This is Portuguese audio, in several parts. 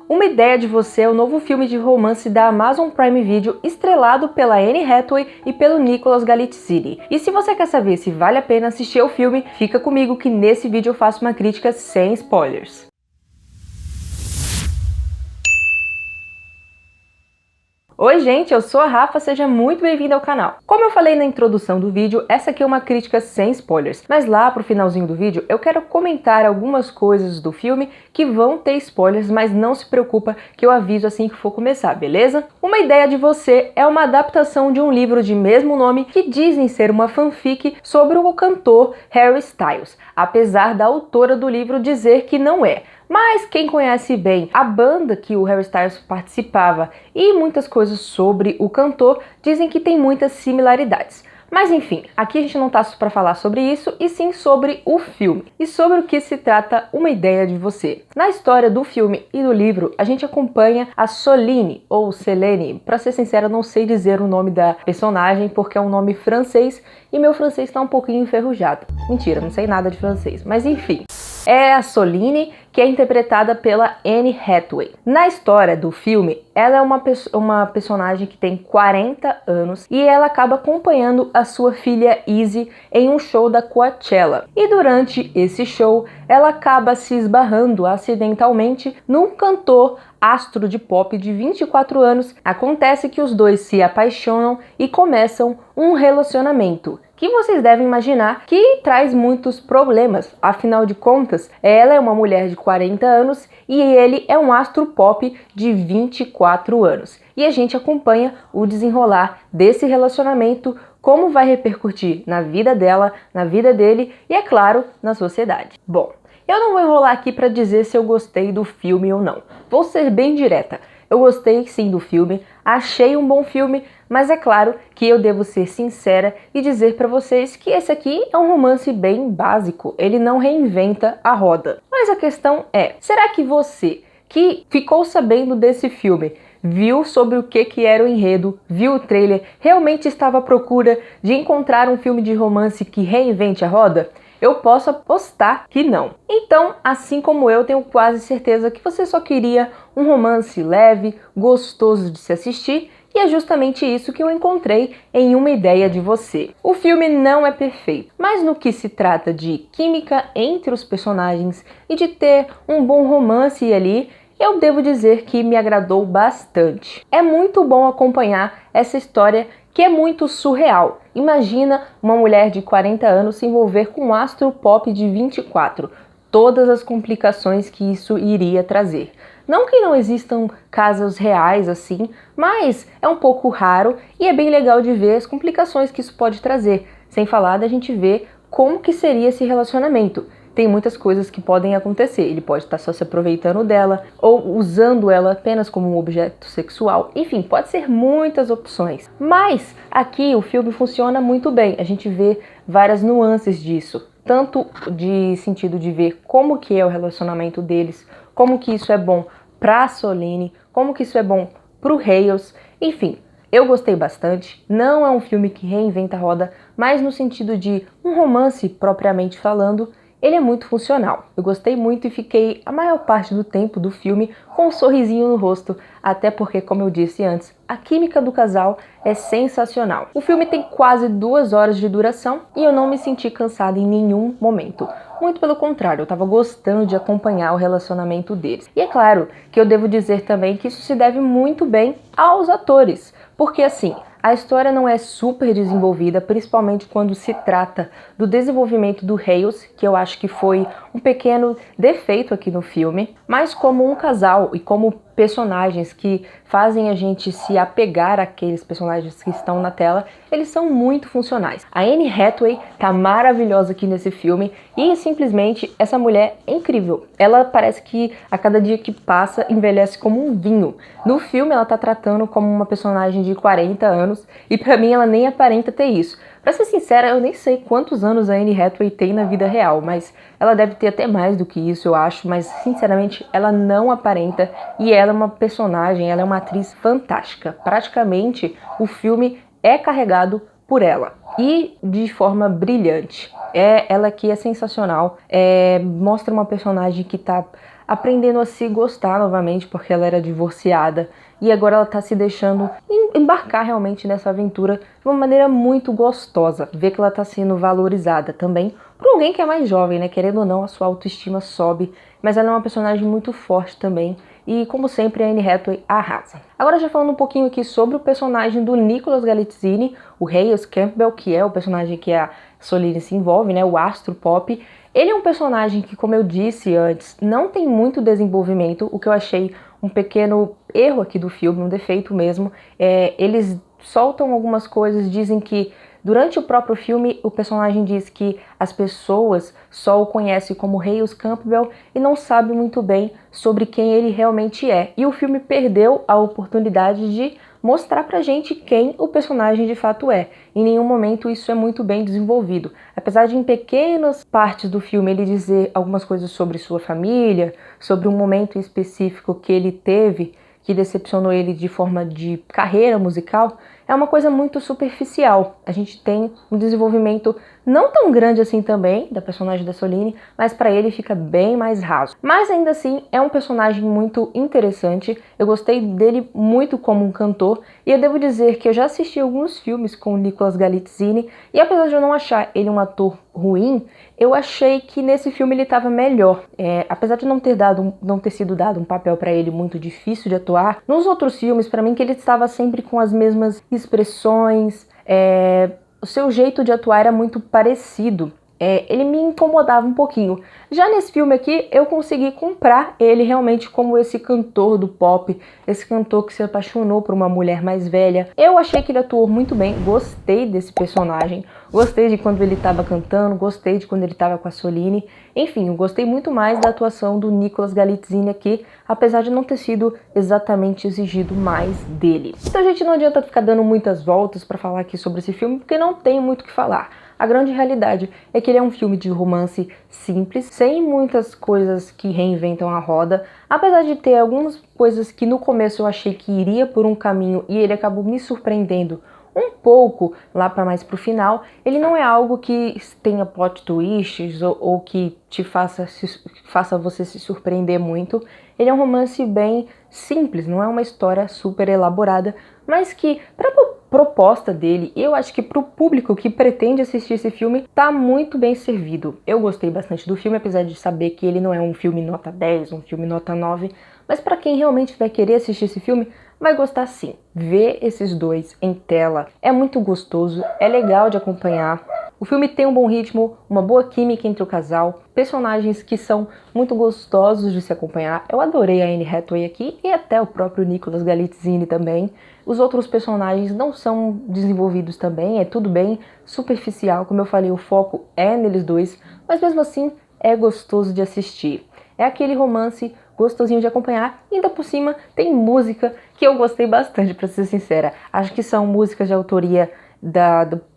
Uma Ideia de Você é o novo filme de romance da Amazon Prime Video, estrelado pela Anne Hathaway e pelo Nicholas Galitzine. E se você quer saber se vale a pena assistir ao filme, fica comigo que nesse vídeo eu faço uma crítica sem spoilers. Oi gente, eu sou a Rafa, seja muito bem-vindo ao canal. Como eu falei na introdução do vídeo, essa aqui é uma crítica sem spoilers, mas lá pro finalzinho do vídeo eu quero comentar algumas coisas do filme que vão ter spoilers, mas não se preocupa que eu aviso assim que for começar, beleza? Uma Ideia de Você é uma adaptação de um livro de mesmo nome que dizem ser uma fanfic sobre o cantor Harry Styles, apesar da autora do livro dizer que não é. Mas quem conhece bem a banda que o Harry Styles participava e muitas coisas sobre o cantor dizem que tem muitas similaridades. Mas enfim, aqui a gente não tá para falar sobre isso, e sim sobre o filme. E sobre o que se trata Uma Ideia de Você. Na história do filme e do livro, a gente acompanha a Soline, ou Selene. Pra ser sincera, eu não sei dizer o nome da personagem, porque é um nome francês, e meu francês tá um pouquinho enferrujado. Mentira, não sei nada de francês, mas enfim. É a Soline, que é interpretada pela Anne Hathaway. Na história do filme, ela é uma personagem que tem 40 anos e ela acaba acompanhando a sua filha Izzy em um show da Coachella. E durante esse show, ela acaba se esbarrando acidentalmente num cantor astro de pop de 24 anos. Acontece que os dois se apaixonam e começam um relacionamento que vocês devem imaginar que traz muitos problemas. Afinal de contas, ela é uma mulher de 40 anos e ele é um astro pop de 24 anos. E a gente acompanha o desenrolar desse relacionamento, como vai repercutir na vida dela, na vida dele e, é claro, na sociedade. Bom, eu não vou enrolar aqui para dizer se eu gostei do filme ou não. Vou ser bem direta. Eu gostei sim do filme, achei um bom filme, mas é claro que eu devo ser sincera e dizer para vocês que esse aqui é um romance bem básico, ele não reinventa a roda. Mas a questão é, será que você que ficou sabendo desse filme, viu sobre o que era o enredo, viu o trailer, realmente estava à procura de encontrar um filme de romance que reinvente a roda? Eu posso apostar que não. Então, assim como eu, tenho quase certeza que você só queria um romance leve, gostoso de se assistir, e é justamente isso que eu encontrei em Uma Ideia de Você. O filme não é perfeito, mas no que se trata de química entre os personagens e de ter um bom romance ali, eu devo dizer que me agradou bastante. É muito bom acompanhar essa história que é muito surreal. Imagina uma mulher de 40 anos se envolver com um astro pop de 24. Todas as complicações que isso iria trazer. Não que não existam casos reais assim, mas é um pouco raro e é bem legal de ver as complicações que isso pode trazer. Sem falar da gente ver como que seria esse relacionamento. Tem muitas coisas que podem acontecer. Ele pode estar só se aproveitando dela ou usando ela apenas como um objeto sexual. Enfim, pode ser muitas opções. Mas aqui o filme funciona muito bem. A gente vê várias nuances disso. Tanto de sentido de ver como que é o relacionamento deles, como que isso é bom pra Soline, como que isso é bom pro Hales. Enfim, eu gostei bastante. Não é um filme que reinventa a roda, mas no sentido de um romance propriamente falando, ele é muito funcional. Eu gostei muito e fiquei a maior parte do tempo do filme com um sorrisinho no rosto, até porque, como eu disse antes, a química do casal é sensacional. O filme tem quase 2 horas de duração e eu não me senti cansada em nenhum momento. Muito pelo contrário, eu estava gostando de acompanhar o relacionamento deles. E é claro que eu devo dizer também que isso se deve muito bem aos atores, porque assim, a história não é super desenvolvida, principalmente quando se trata do desenvolvimento do Hales, que eu acho que foi um pequeno defeito aqui no filme, mas como um casal e como personagens que fazem a gente se apegar àqueles personagens que estão na tela, eles são muito funcionais. A Anne Hathaway tá maravilhosa aqui nesse filme e simplesmente essa mulher é incrível. Ela parece que a cada dia que passa envelhece como um vinho. No filme ela tá tratando como uma personagem de 40 anos e pra mim ela nem aparenta ter isso. Pra ser sincera, eu nem sei quantos anos a Anne Hathaway tem na vida real, mas ela deve ter até mais do que isso, eu acho, mas sinceramente ela não aparenta e ela é uma personagem, ela é uma atriz fantástica. Praticamente o filme é carregado por ela e de forma brilhante. Ela aqui é sensacional, mostra uma personagem que tá aprendendo a se gostar novamente, porque ela era divorciada e agora ela tá se deixando embarcar realmente nessa aventura de uma maneira muito gostosa. Ver que ela tá sendo valorizada também por alguém que é mais jovem, né? Querendo ou não, a sua autoestima sobe, mas ela é uma personagem muito forte também. E, como sempre, a Anne Hathaway arrasa. Agora, já falando um pouquinho aqui sobre o personagem do Nicholas Galitzine, o Hayes Campbell, que é o personagem que a Soline se envolve, né, o astro pop. Ele é um personagem que, como eu disse antes, não tem muito desenvolvimento, o que eu achei um pequeno erro aqui do filme, um defeito mesmo. Eles soltam algumas coisas, dizem que durante o próprio filme, o personagem diz que as pessoas só o conhecem como Hayes Campbell e não sabem muito bem sobre quem ele realmente é. E o filme perdeu a oportunidade de mostrar pra gente quem o personagem de fato é. Em nenhum momento isso é muito bem desenvolvido. Apesar de em pequenas partes do filme ele dizer algumas coisas sobre sua família, sobre um momento específico que ele teve, que decepcionou ele de forma de carreira musical, é uma coisa muito superficial. A gente tem um desenvolvimento não tão grande assim também, da personagem da Soline, mas para ele fica bem mais raso. Mas ainda assim, é um personagem muito interessante, eu gostei dele muito como um cantor, e eu devo dizer que eu já assisti alguns filmes com o Nicholas Galitzine, e apesar de eu não achar ele um ator ruim, eu achei que nesse filme ele estava melhor. Apesar de não ter sido dado um papel para ele muito difícil de atuar, nos outros filmes, para mim, que ele estava sempre com as mesmas expressões, o seu jeito de atuar era muito parecido. Ele me incomodava um pouquinho. Já nesse filme aqui, eu consegui comprar ele realmente como esse cantor do pop, esse cantor que se apaixonou por uma mulher mais velha. Eu achei que ele atuou muito bem, gostei desse personagem, gostei de quando ele estava cantando, gostei de quando ele estava com a Soline. Enfim, eu gostei muito mais da atuação do Nicholas Galitzine aqui, apesar de não ter sido exatamente exigido mais dele. Então, gente, não adianta ficar dando muitas voltas para falar aqui sobre esse filme, porque não tem muito o que falar. A grande realidade é que ele é um filme de romance simples, sem muitas coisas que reinventam a roda, apesar de ter algumas coisas que no começo eu achei que iria por um caminho e ele acabou me surpreendendo um pouco lá para mais pro final. Ele não é algo que tenha plot twists ou que te faça você se surpreender muito. Ele é um romance bem simples, não é uma história super elaborada, mas que para proposta dele, eu acho que pro público que pretende assistir esse filme, tá muito bem servido. Eu gostei bastante do filme, apesar de saber que ele não é um filme nota 10, um filme nota 9, mas para quem realmente vai querer assistir esse filme, vai gostar sim. Ver esses dois em tela é muito gostoso, é legal de acompanhar. O filme tem um bom ritmo, uma boa química entre o casal, personagens que são muito gostosos de se acompanhar. Eu adorei a Anne Hathaway aqui e até o próprio Nicholas Galitzine também. Os outros personagens não são desenvolvidos também, é tudo bem superficial, como eu falei, o foco é neles dois, mas mesmo assim é gostoso de assistir. É aquele romance gostosinho de acompanhar, e ainda por cima tem música que eu gostei bastante, para ser sincera. Acho que são músicas de autoria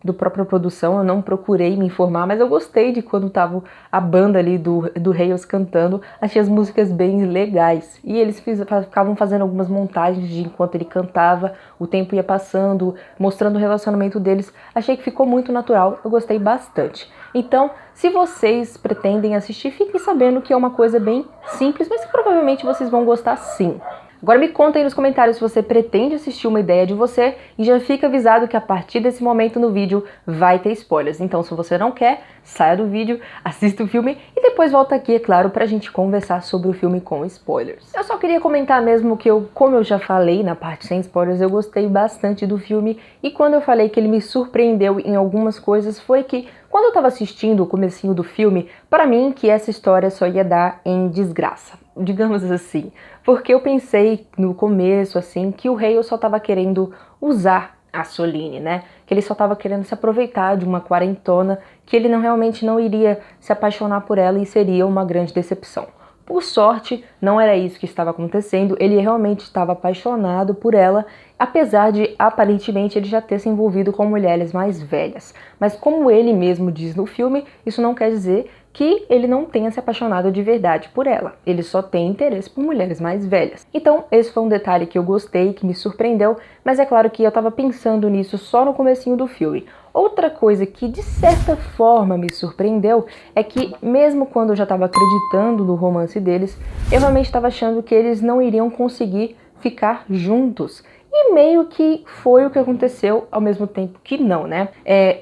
do própria produção, eu não procurei me informar, mas eu gostei de quando tava a banda ali do Hayes cantando, achei as músicas bem legais, e eles ficavam fazendo algumas montagens de enquanto ele cantava, o tempo ia passando, mostrando o relacionamento deles, achei que ficou muito natural, eu gostei bastante. Então, se vocês pretendem assistir, fiquem sabendo que é uma coisa bem simples, mas que provavelmente vocês vão gostar sim. Agora me conta aí nos comentários se você pretende assistir Uma Ideia de Você e já fica avisado que a partir desse momento no vídeo vai ter spoilers. Então se você não quer, saia do vídeo, assista o filme e depois volta aqui, é claro, pra gente conversar sobre o filme com spoilers. Eu só queria comentar mesmo que como eu já falei na parte sem spoilers, eu gostei bastante do filme e quando eu falei que ele me surpreendeu em algumas coisas foi que quando eu tava assistindo o comecinho do filme, para mim que essa história só ia dar em desgraça, digamos assim, porque eu pensei no começo assim que o rei só tava querendo usar a Soline, né? Que ele só tava querendo se aproveitar de uma quarentona, que ele realmente não iria se apaixonar por ela e seria uma grande decepção. Por sorte, não era isso que estava acontecendo, ele realmente estava apaixonado por ela, apesar de, aparentemente, ele já ter se envolvido com mulheres mais velhas. Mas como ele mesmo diz no filme, isso não quer dizer que ele não tenha se apaixonado de verdade por ela. Ele só tem interesse por mulheres mais velhas. Então, esse foi um detalhe que eu gostei, que me surpreendeu, mas é claro que eu tava pensando nisso só no comecinho do filme. Outra coisa que de certa forma me surpreendeu é que, mesmo quando eu já estava acreditando no romance deles, eu realmente estava achando que eles não iriam conseguir ficar juntos. E meio que foi o que aconteceu, ao mesmo tempo que não, né?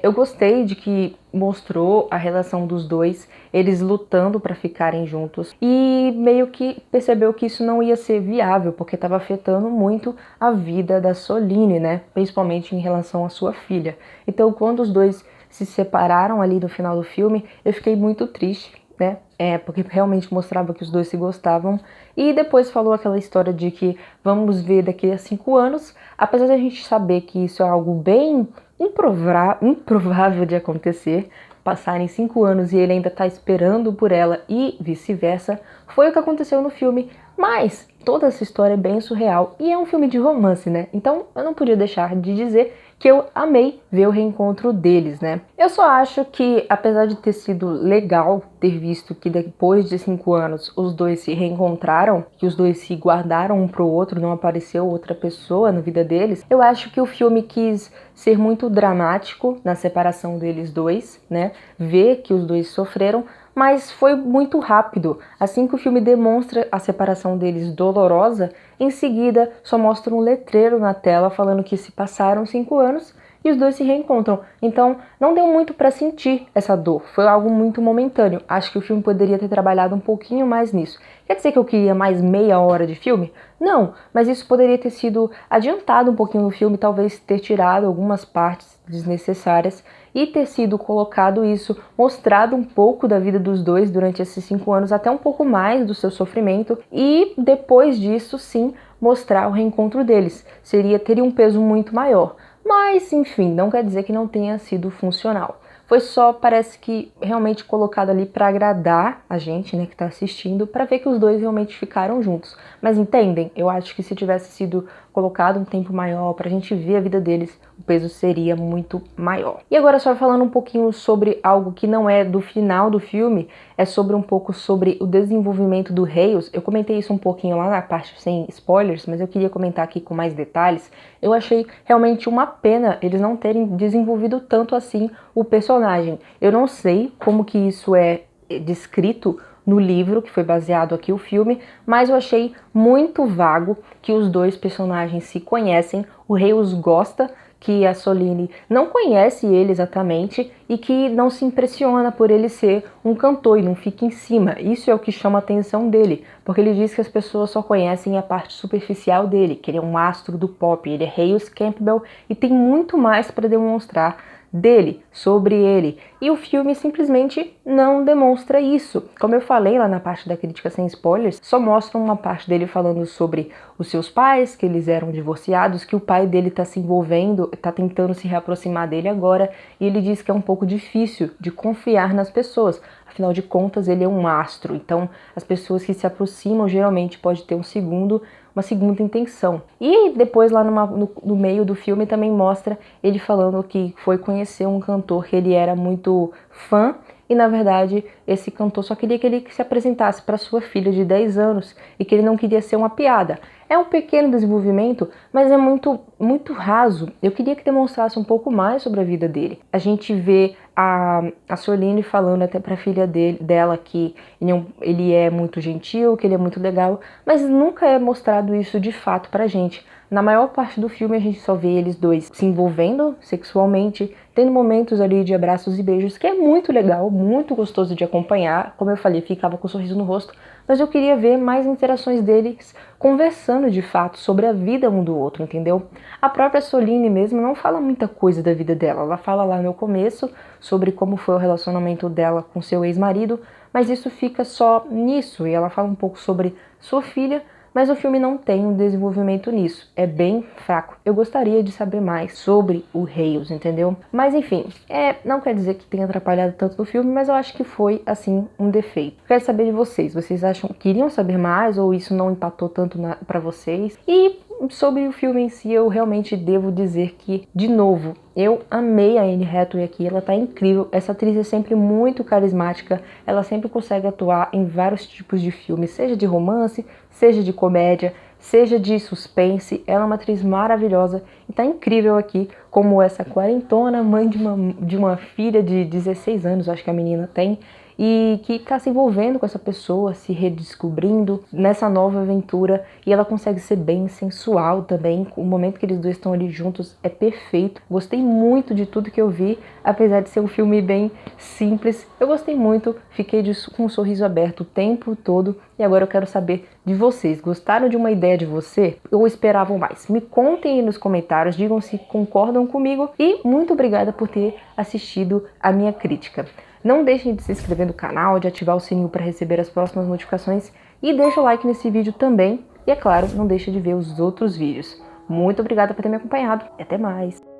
Eu gostei de que mostrou a relação dos dois, eles lutando para ficarem juntos, e meio que percebeu que isso não ia ser viável, porque estava afetando muito a vida da Soline, né? Principalmente em relação à sua filha. Então, quando os dois se separaram ali no final do filme, eu fiquei muito triste, né? Porque realmente mostrava que os dois se gostavam. E depois falou aquela história de que vamos ver daqui a 5 anos, apesar de a gente saber que isso é algo bem improvável de acontecer, passarem 5 anos e ele ainda tá esperando por ela e vice-versa, foi o que aconteceu no filme. Mas toda essa história é bem surreal e é um filme de romance, né? Então eu não podia deixar de dizer que eu amei ver o reencontro deles, né? Eu só acho que, apesar de ter sido legal ter visto que depois de 5 anos os dois se reencontraram, que os dois se guardaram um pro outro, não apareceu outra pessoa na vida deles, eu acho que o filme quis ser muito dramático na separação deles dois, né? Ver que os dois sofreram, mas foi muito rápido. Assim que o filme demonstra a separação deles dolorosa, em seguida só mostra um letreiro na tela falando que se passaram 5 anos e os dois se reencontram. Então não deu muito para sentir essa dor, foi algo muito momentâneo. Acho que o filme poderia ter trabalhado um pouquinho mais nisso. Quer dizer que eu queria mais meia hora de filme? Não, mas isso poderia ter sido adiantado um pouquinho no filme, talvez ter tirado algumas partes desnecessárias e ter sido colocado isso, mostrado um pouco da vida dos dois durante esses 5 anos, até um pouco mais do seu sofrimento, e depois disso sim mostrar o reencontro deles. Teria um peso muito maior. Mas, enfim, não quer dizer que não tenha sido funcional. Foi só, parece que, realmente colocado ali para agradar a gente, né, que tá assistindo, para ver que os dois realmente ficaram juntos. Mas entendem? Eu acho que se tivesse sido colocado um tempo maior pra gente ver a vida deles, o peso seria muito maior. E agora só falando um pouquinho sobre algo que não é do final do filme, é sobre um pouco sobre o desenvolvimento do Hales. Eu comentei isso um pouquinho lá na parte sem spoilers, mas eu queria comentar aqui com mais detalhes. Eu achei realmente uma pena eles não terem desenvolvido tanto assim o personagem. Eu não sei como que isso é descrito no livro, que foi baseado aqui o filme, mas eu achei muito vago que os dois personagens se conhecem, o Hales gosta, que a Soline não conhece ele exatamente e que não se impressiona por ele ser um cantor e não fica em cima. Isso é o que chama a atenção dele, porque ele diz que as pessoas só conhecem a parte superficial dele, que ele é um astro do pop, ele é Hales Campbell e tem muito mais para demonstrar dele, sobre ele. E o filme simplesmente não demonstra isso. Como eu falei lá na parte da crítica sem spoilers, só mostra uma parte dele falando sobre os seus pais, que eles eram divorciados, que o pai dele tá se envolvendo, tá tentando se reaproximar dele agora, e ele diz que é um pouco difícil de confiar nas pessoas. Afinal de contas, ele é um astro, então as pessoas que se aproximam geralmente pode ter uma segunda intenção. E depois lá no meio do filme também mostra ele falando que foi conhecer um cantor que ele era muito fã e na verdade esse cantor só queria que ele se apresentasse para sua filha de 10 anos e que ele não queria ser uma piada. É um pequeno desenvolvimento, mas é muito raso. Eu queria que demonstrasse um pouco mais sobre a vida dele. A gente vê a Soline falando até pra filha dela que ele é muito gentil, que ele é muito legal, mas nunca é mostrado isso de fato pra gente. Na maior parte do filme a gente só vê eles dois se envolvendo sexualmente, tendo momentos ali de abraços e beijos, que é muito legal, muito gostoso de acompanhar. Como eu falei, ficava com um sorriso no rosto, mas eu queria ver mais interações deles conversando de fato sobre a vida um do outro, entendeu? A própria Soline mesmo não fala muita coisa da vida dela, ela fala lá no começo sobre como foi o relacionamento dela com seu ex-marido, mas isso fica só nisso, e ela fala um pouco sobre sua filha, mas o filme não tem um desenvolvimento nisso, é bem fraco. Eu gostaria de saber mais sobre o Hales, entendeu? Mas enfim, não quer dizer que tenha atrapalhado tanto no filme, mas eu acho que foi, assim, um defeito. Quero saber de vocês acham que queriam saber mais ou isso não empatou tanto pra vocês? E sobre o filme em si, eu realmente devo dizer que, de novo, eu amei a Anne Hathaway aqui, ela tá incrível, essa atriz é sempre muito carismática, ela sempre consegue atuar em vários tipos de filmes, seja de romance, seja de comédia, seja de suspense, ela é uma atriz maravilhosa e tá incrível aqui como essa quarentona, mãe de uma filha de 16 anos, acho que a menina tem, e que tá se envolvendo com essa pessoa, se redescobrindo nessa nova aventura, e ela consegue ser bem sensual também. O momento que eles dois estão ali juntos é perfeito. Gostei muito de tudo que eu vi, apesar de ser um filme bem simples. Eu gostei muito, fiquei com um sorriso aberto o tempo todo, e agora eu quero saber de vocês. Gostaram de uma ideia de você ou esperavam mais? Me contem aí nos comentários, digam se concordam comigo, e muito obrigada por ter assistido a minha crítica. Não deixem de se inscrever no canal, de ativar o sininho para receber as próximas notificações e deixa o like nesse vídeo também. E é claro, não deixe de ver os outros vídeos. Muito obrigada por ter me acompanhado e até mais!